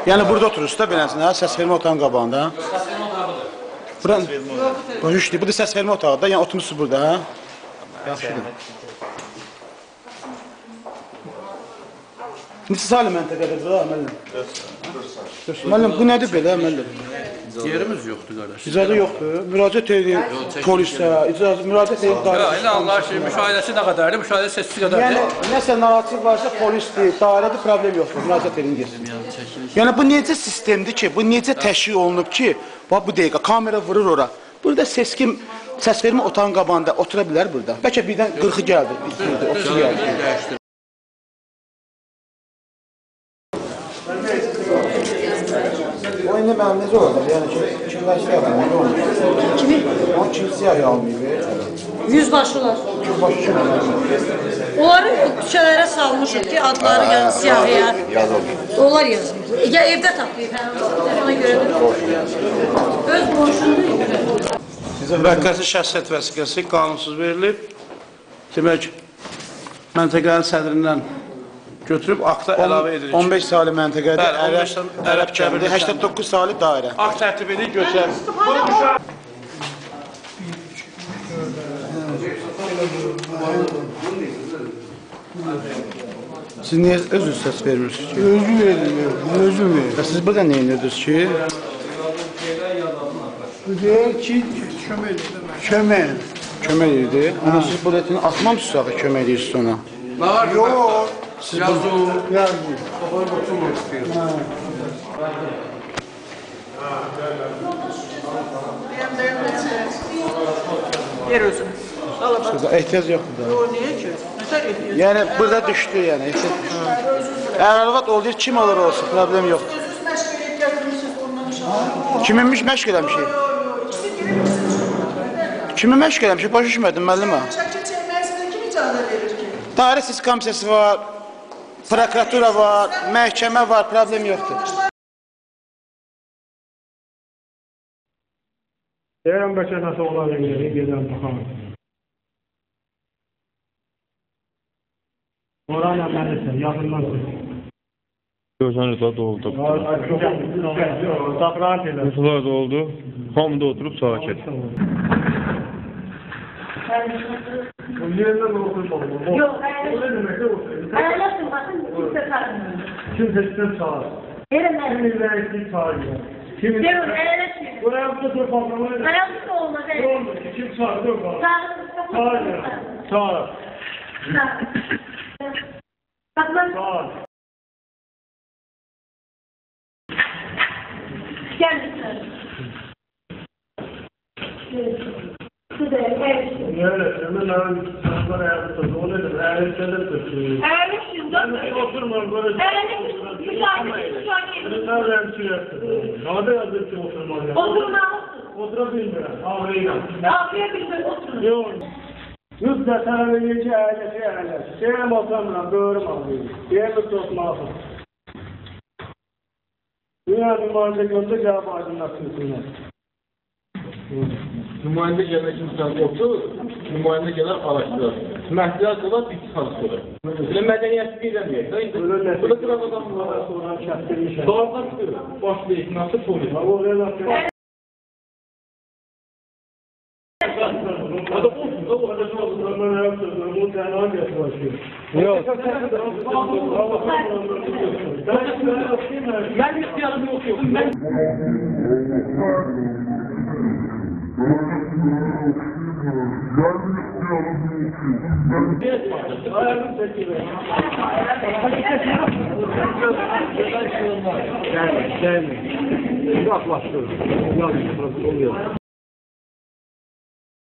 Yəni burada oturursunuz da beləsinə, səs vermə otağının qabağında. Səs vermə otağıdır. Bu da səs vermə otağı da, yəni oturmuşsunuz burada, hə? Yaxşıdır. Neçə saylı məntəqədir bu, müəllim? 4 saylı. Müəllim, bu nədir belə, müəllim? Yerimiz yoxdur, qardaş. İcazə yoxdur. Müraciət edin polisə, müraciət edin dairə. Elə Allah ki, müşahidəsi nə qədərdir, müşahidə sessiz qədərdir. Yəni, nəsə narahatçılıq varsa polisdir, dairədir, problem yoxdur. Müraciət edin, geçsin. Yəni, bu necə sistemdir ki, bu necə təşkil olunub ki, bax, bu dəqiqə, kamera vurur ora. Burada səs vermə otağın qabağında otura bilər burada. Bəlkə birdən 40-ı gəldi, 30-u gəldi. O indi mənim necə olacaq? Yəni kimlər siyah almıyor? Kimi? O kim siyah almıyor? Yüzbaşılar. Yüzbaşı kim? Onları küçələrə salmışıq ki, adları yəni siyahıya. Onlar yazmıyor. Ya evdə taplayıb, ona görə də öz qonşundur. Müvəqqəti şəxsiyyət vəsiqəsi qanunsuz verilib. Demək, məntəqənin sədrindən götürüb akta əlavə edilir. 15 saylı məntəqədə ərəb kəmiri, 89 saylı dairə. Akt tərtib edib götürək. Siz niyə özünüz səs vermirsiniz ki? Özüm verir. Siz burada nə edirsiniz ki? Bu deyir ki, kömək. Kömək edirdi. Amma siz buletini atmamsınız axı kömək edirsiniz ona. Yox. Yazdım. Yazdım. Yer özünü. Sizə ehtiyac yoxdur da. O niyə ki? Nətər ehtiyac? Yəni burada düşdü yəni. Ehtiyac düşdü. Əgər arvad olur, kim olur olsun, problem yoxdur. Özünüz məşq edib gətirmişsiniz ondan inşallah. Kiminmiş məşq eləmişik? Kimi məşq eləmişik? Başa düşmədim müəllimə. Şəkil çəkməyəsinə kim icazə verir ki? Dairə siz komissiyası var, prokuratura var, məhkəmə var, problem yoxdur. Deyirəm bəlkə nəsə olar gedirəm baxam. Orana mənəsən, yaxından söz. Görsən rıza doldu. Saxraat elə. Rızalar da oldu. Hamıda oturub sakit. Yerindən oturub oldu. Yox, O ne deməkdir o? ayarlasın, baxın, kimsə çağırmıyor. Kimsə sizdən çağır. Verin mən. Kimin verişlik çağırıyor. Kimin? Deyir, ayarlasın. Buraya bu da dur bakalım. Ayarlasın olmaz, Ne evet. oldu? Kim çağırdı o kadar? Çağırın. Çağır. Bak ben, Çağır. gel lütfen. Güzel, evet. Evet, hemen çocuklar ayakta. O nedir? Ayakta tutuyor. Ayarlasın, Ben oturmam böyle. ayarlasın. Müsaade. Nereden çıkıyorsun? Nerede yazıp ki oturmam ya? Oturmalısın. Oturabilirim. Ağrıyla. Ağlayabilirsin, oturun. Yok. Lütfen sana verici ailesi. Şeyim oturmam, doğrum ağrıyla. Yerimi tutmalısın. Dünya nümayende gördü cevap aydınlatıyorsunlar. Nümayəndə gəlmək imkanı yoxdur, nümayəndə gələr araşdırır. Məhdələr qalar, bitki çalışdırır. Elə mədəniyyəti bilməyək də, indi burada qıran adam var. Sonra kəstirmişəm. Doğrudan çıxır, başlayıq, nasıl polis. O relaksiyon. Hadi olsun, da bu kadar çok olsun. Ben yaptım, bu tenha geçmişim. Yok. Ben ihtiyacım yok. Ben Ayağım çekilir. Gelme. Uzaklaştır. Yanlış, burası oluyor.